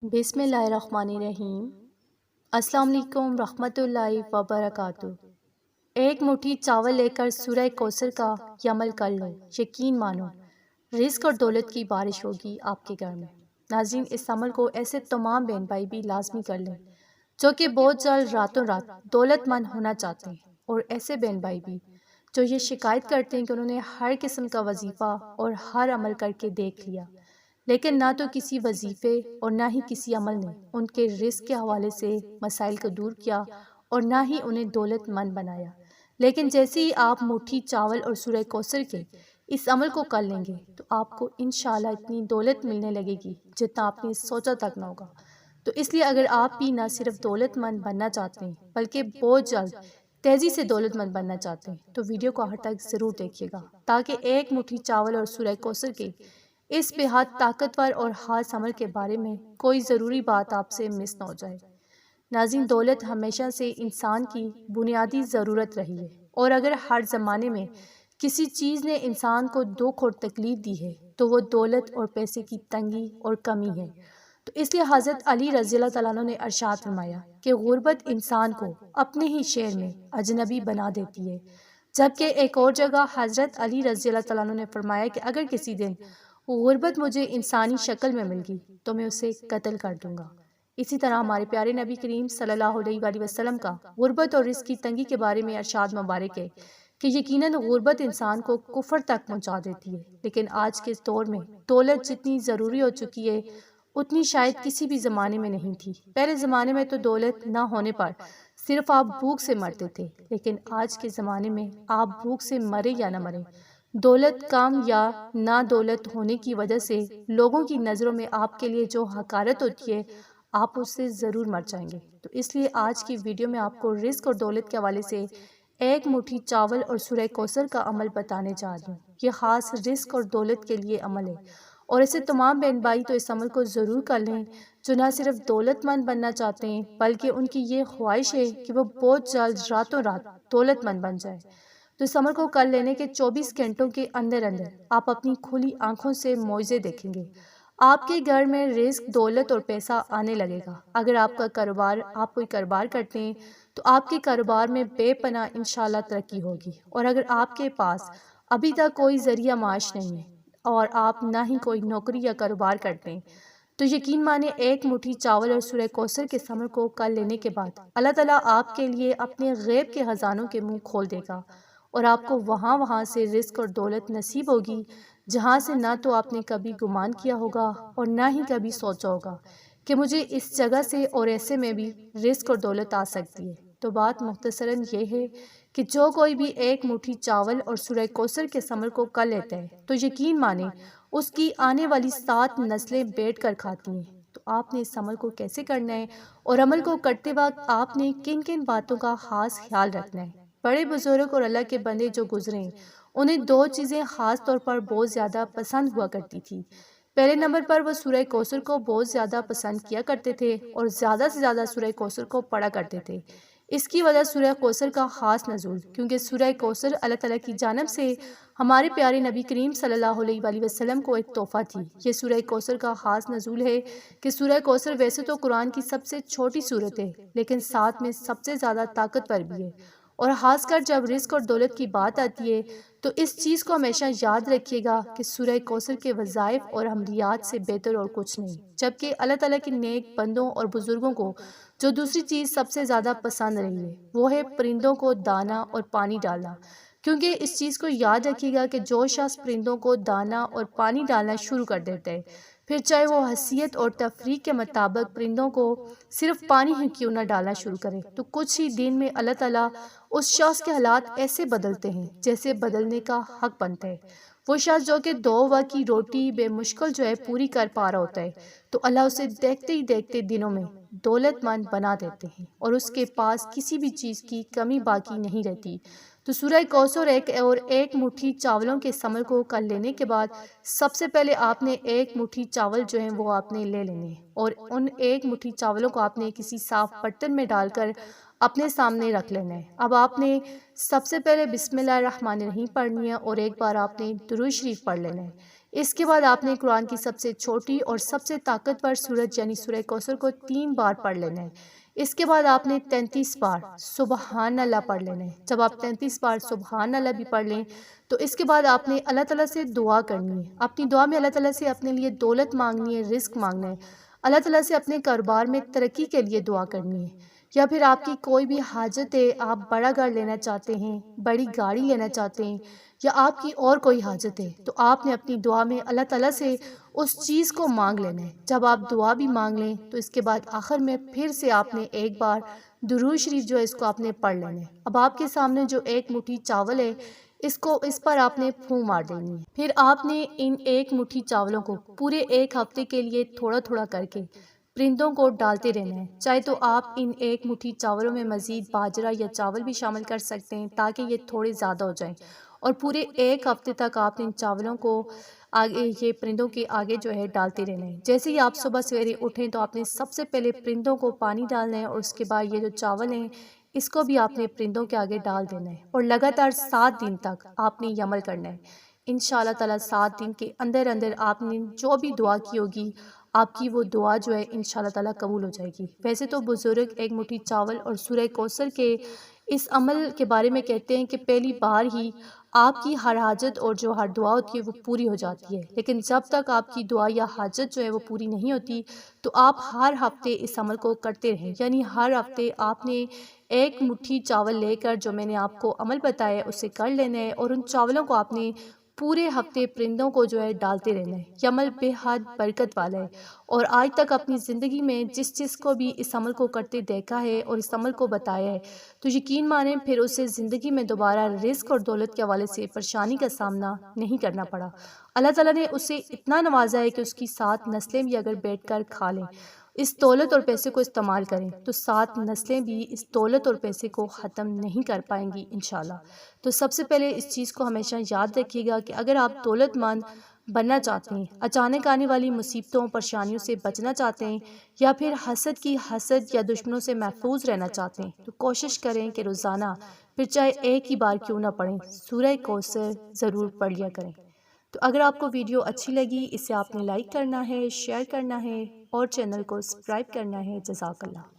بسم اللہ الرحمن الرحیم۔ السلام علیکم رحمۃ اللہ وبرکاتہ۔ ایک مٹھی چاول لے کر سورہ کوثر کا یہ عمل کر لو، یقین مانو رزق اور دولت کی بارش ہوگی آپ کے گھر میں۔ ناظرین، اس عمل کو ایسے تمام بہن بھائی بھی لازمی کر لیں جو کہ بہت جلد راتوں رات دولت مند ہونا چاہتے ہیں، اور ایسے بہن بھائی بھی جو یہ شکایت کرتے ہیں کہ انہوں نے ہر قسم کا وظیفہ اور ہر عمل کر کے دیکھ لیا، لیکن نہ تو کسی وظیفے اور نہ ہی کسی عمل نے ان کے رزق کے حوالے سے مسائل کو دور کیا اور نہ ہی انہیں دولت مند بنایا۔ لیکن جیسے ہی آپ مٹھی چاول اور سورہ کوثر کے اس عمل کو کر لیں گے تو آپ کو انشاءاللہ اتنی دولت ملنے لگے گی جتنا آپ نے سوچا تک نہ ہوگا۔ تو اس لیے اگر آپ بھی نہ صرف دولت مند بننا چاہتے ہیں بلکہ بہت جلد تیزی سے دولت مند بننا چاہتے ہیں تو ویڈیو کو آخر تک ضرور دیکھیے گا، تاکہ ایک مٹھی چاول اور سورہ کوثر کے اس بے حد طاقتور اور خاص عمل کے بارے میں کوئی ضروری بات آپ سے مس نہ ہو جائے۔ ناظرین، دولت ہمیشہ سے انسان کی بنیادی ضرورت رہی ہے، اور اگر ہر زمانے میں کسی چیز نے انسان کو دکھ اور تکلیف دی ہے تو وہ دولت اور پیسے کی تنگی اور کمی ہے۔ تو اس لیے حضرت علی رضی اللہ تعالیٰ عنہ نے ارشاد فرمایا کہ غربت انسان کو اپنے ہی شہر میں اجنبی بنا دیتی ہے، جبکہ ایک اور جگہ حضرت علی رضی اللہ تعالیٰ عنہ نے فرمایا کہ اگر کسی دن غربت مجھے انسانی شکل میں مل گئی تو میں اسے قتل کر دوں گا۔ اسی طرح ہمارے پیارے نبی کریم صلی اللہ علیہ وآلہ وسلم کا غربت اور رزق کی تنگی کے بارے میں ارشاد مبارک ہے کہ یقیناً غربت انسان کو کفر تک پہنچا دیتی ہے، لیکن آج کے دور میں دولت جتنی ضروری ہو چکی ہے اتنی شاید کسی بھی زمانے میں نہیں تھی۔ پہلے زمانے میں تو دولت نہ ہونے پر صرف آپ بھوک سے مرتے تھے، لیکن آج کے زمانے میں آپ بھوک سے مرے یا نہ مرے، دولت کم یا نہ دولت ہونے کی وجہ سے لوگوں کی نظروں میں آپ کے لیے جو حقارت ہوتی ہے آپ اس سے ضرور مر جائیں گے۔ تو اس لیے آج کی ویڈیو میں آپ کو رزق اور دولت کے حوالے سے ایک مٹھی چاول اور سورہ کوثر کا عمل بتانے جا رہی ہوں۔ یہ خاص رزق اور دولت کے لیے عمل ہے، اور اسے تمام بہن بھائی تو اس عمل کو ضرور کر لیں جو نہ صرف دولت مند بننا چاہتے ہیں بلکہ ان کی یہ خواہش ہے کہ وہ بہت جلد راتوں رات دولت مند بن جائے۔ تو اس عمل کو کر لینے کے 24 گھنٹوں کے اندر آپ اپنی کھلی آنکھوں سے معجزے دیکھیں گے۔ آپ کے گھر میں رزق، دولت اور پیسہ آنے لگے گا۔ اگر آپ کوئی کاروبار کرتے ہیں تو آپ کے کاروبار میں بے پناہ انشاءاللہ ترقی ہوگی، اور اگر آپ کے پاس ابھی تک کوئی ذریعہ معاش نہیں ہے اور آپ نہ ہی کوئی نوکری یا کاروبار کرتے ہیں تو یقین مانیں ایک مٹھی چاول اور سورہ کوثر کے عمل کو کر لینے کے بعد اللہ تعالیٰ آپ کے لیے اپنے غیب کے خزانوں کے منہ کھول دے گا، اور آپ کو وہاں سے رزق اور دولت نصیب ہوگی جہاں سے نہ تو آپ نے کبھی گمان کیا ہوگا اور نہ ہی کبھی سوچا ہوگا کہ مجھے اس جگہ سے اور ایسے میں بھی رزق اور دولت آ سکتی ہے۔ تو بات مختصراً یہ ہے کہ جو کوئی بھی ایک مٹھی چاول اور سورہ کوثر کے عمل کو کر لیتا ہے تو یقین مانیں اس کی آنے والی 7 نسلیں بیٹھ کر کھاتی ہیں۔ تو آپ نے اس عمل کو کیسے کرنا ہے اور عمل کو کرتے وقت آپ نے کن کن باتوں کا خاص خیال رکھنا ہے۔ بڑے بزرگ اور اللہ کے بندے جو گزرے ہیں انہیں 2 چیزیں خاص طور پر بہت زیادہ پسند ہوا کرتی تھی۔ پہلے نمبر پر وہ سورہ کوثر کو بہت زیادہ پسند کیا کرتے تھے اور زیادہ سے زیادہ سورہ کوثر کو پڑھا کرتے تھے۔ اس کی وجہ سورہ کوثر کا خاص نزول، کیونکہ سورہ کوثر اللہ تعالیٰ کی جانب سے ہمارے پیارے نبی کریم صلی اللہ علیہ وآلہ وسلم کو ایک تحفہ تھی۔ یہ سورہ کوثر کا خاص نزول ہے کہ سورہ کوثر ویسے تو قرآن کی سب سے چھوٹی سورت ہے، لیکن ساتھ میں سب سے زیادہ طاقتور بھی ہے، اور خاص کر جب رزق اور دولت کی بات آتی ہے تو اس چیز کو ہمیشہ یاد رکھیے گا کہ سورہ کوثر کے وظائف اور عملیات سے بہتر اور کچھ نہیں، جبکہ اللہ تعالیٰ کے نیک بندوں اور بزرگوں کو جو دوسری چیز سب سے زیادہ پسند رہی ہے وہ ہے پرندوں کو دانا اور پانی ڈالنا، کیونکہ اس چیز کو یاد رکھیے گا کہ جو شخص پرندوں کو دانا اور پانی ڈالنا شروع کر دیتا ہے پھر چاہے وہ حیثیت اور تفریح کے مطابق پرندوں کو صرف پانی ہی کیوں نہ ڈالنا شروع کرے تو کچھ ہی دن میں اللہ تعالیٰ اس شخص کے حالات ایسے بدلتے ہیں جیسے بدلنے کا حق بنتا ہے۔ وہ شخص جو کہ 2 وقت کی روٹی بے مشکل پوری کر پا رہا ہوتا ہے تو اللہ اسے دیکھتے ہی دیکھتے دنوں میں دولت مند بنا دیتے ہیں اور اس کے پاس کسی بھی چیز کی کمی باقی نہیں رہتی۔ تو سورہ کوثر ایک مٹھی چاولوں کے عمل کو کر لینے کے بعد سب سے پہلے آپ نے ایک مٹھی چاول وہ آپ نے لے لینے ہیں، اور ان ایک مٹھی چاولوں کو آپ نے کسی صاف برتن میں ڈال کر اپنے سامنے رکھ لینا ہے۔ اب آپ نے سب سے پہلے بسم اللہ الرحمن الرحیم پڑھنی ہے اور ایک بار آپ نے درود شریف پڑھ لینا ہے۔ اس کے بعد آپ نے قرآن کی سب سے چھوٹی اور سب سے طاقتور سورت یعنی سورہ کوثر کو 3 بار پڑھ لینا ہے۔ اس کے بعد آپ نے 33 بار سبحان اللہ پڑھ لینا ہے۔ جب آپ 33 بار سبحان اللہ بھی پڑھ لیں تو اس کے بعد آپ نے اللہ تعالیٰ سے دعا کرنی ہے۔ اپنی دعا میں اللہ تعالیٰ سے اپنے لیے دولت مانگنی ہے، رزق مانگنا ہے، اللہ تعالیٰ سے اپنے کاروبار میں ترقی کے لیے دعا کرنی ہے، یا پھر آپ کی کوئی بھی حاجت ہے، آپ بڑا گھر لینا چاہتے ہیں، بڑی گاڑی لینا چاہتے ہیں، یا آپ کی اور کوئی حاجت ہے، تو آپ نے اپنی دعا میں اللہ تعالیٰ سے اس چیز کو مانگ لینا ہے۔ جب آپ دعا بھی مانگ لیں تو اس کے بعد آخر میں پھر سے آپ نے ایک بار درود شریف جو ہے اس کو آپ نے پڑھ لینا ہے۔ اب آپ کے سامنے جو ایک مٹھی چاول ہے اس پر آپ نے پھونک مار دینی ہے۔ پھر آپ نے ان ایک مٹھی چاولوں کو پورے ایک ہفتے کے لیے تھوڑا تھوڑا کر کے پرندوں کو ڈالتے رہنا ہے۔ چاہے تو آپ ان ایک مٹھی چاولوں میں مزید باجرہ یا چاول بھی شامل کر سکتے ہیں تاکہ یہ تھوڑے زیادہ ہو جائیں، اور پورے ایک ہفتے تک آپ ان چاولوں کو آگے یہ پرندوں کے آگے جو ہے ڈالتے رہنا ہے۔ جیسے ہی آپ صبح سویرے اٹھیں تو آپ نے سب سے پہلے پرندوں کو پانی ڈالنا ہے، اور اس کے بعد یہ جو چاول ہیں اس کو بھی آپ نے پرندوں کے آگے ڈال دینا ہے، اور لگاتار 7 دن تک آپ نے یہ عمل کرنا ہے۔ انشاءاللہ تعالیٰ 7 دن کے اندر اندر آپ نے جو بھی دعا کی ہوگی آپ کی وہ دعا جو ہے انشاءاللہ تعالیٰ قبول ہو جائے گی۔ ویسے تو بزرگ ایک مٹھی چاول اور سورہ کوثر کے اس عمل کے بارے میں کہتے ہیں کہ پہلی بار ہی آپ کی ہر حاجت اور جو ہر دعا ہوتی ہے وہ پوری ہو جاتی ہے، لیکن جب تک آپ کی دعا یا حاجت جو ہے وہ پوری نہیں ہوتی تو آپ ہر ہفتے اس عمل کو کرتے رہیں، یعنی ہر ہفتے آپ نے ایک مٹھی چاول لے کر جو میں نے آپ کو عمل بتایا ہے اسے کر لینا ہے، اور ان چاولوں کو آپ نے پورے ہفتے پرندوں کو جو ہے ڈالتے رہنا ہے۔ یہ عمل بے حد برکت والا ہے، اور آج تک اپنی زندگی میں جس کو بھی اس عمل کو کرتے دیکھا ہے اور اس عمل کو بتایا ہے تو یقین مانیں پھر اسے زندگی میں دوبارہ رزق اور دولت کے حوالے سے پریشانی کا سامنا نہیں کرنا پڑا۔ اللہ تعالیٰ نے اسے اتنا نوازا ہے کہ اس کی 7 نسلیں بھی اگر بیٹھ کر کھا لیں، اس دولت اور پیسے کو استعمال کریں تو 7 نسلیں بھی اس دولت اور پیسے کو ختم نہیں کر پائیں گی انشاءاللہ۔ تو سب سے پہلے اس چیز کو ہمیشہ یاد رکھیے گا کہ اگر آپ دولت مند بننا چاہتے ہیں، اچانک آنے والی مصیبتوں پریشانیوں سے بچنا چاہتے ہیں، یا پھر حسد یا دشمنوں سے محفوظ رہنا چاہتے ہیں، تو کوشش کریں کہ روزانہ پھر چاہے ایک ہی بار کیوں نہ پڑھیں سورہ کوثر ضرور پڑھ لیا کریں۔ تو اگر آپ کو ویڈیو اچھی لگی اسے آپ نے لائک کرنا ہے، شیئر کرنا ہے اور چینل کو سبسکرائب کرنا ہے۔ جزاک اللہ۔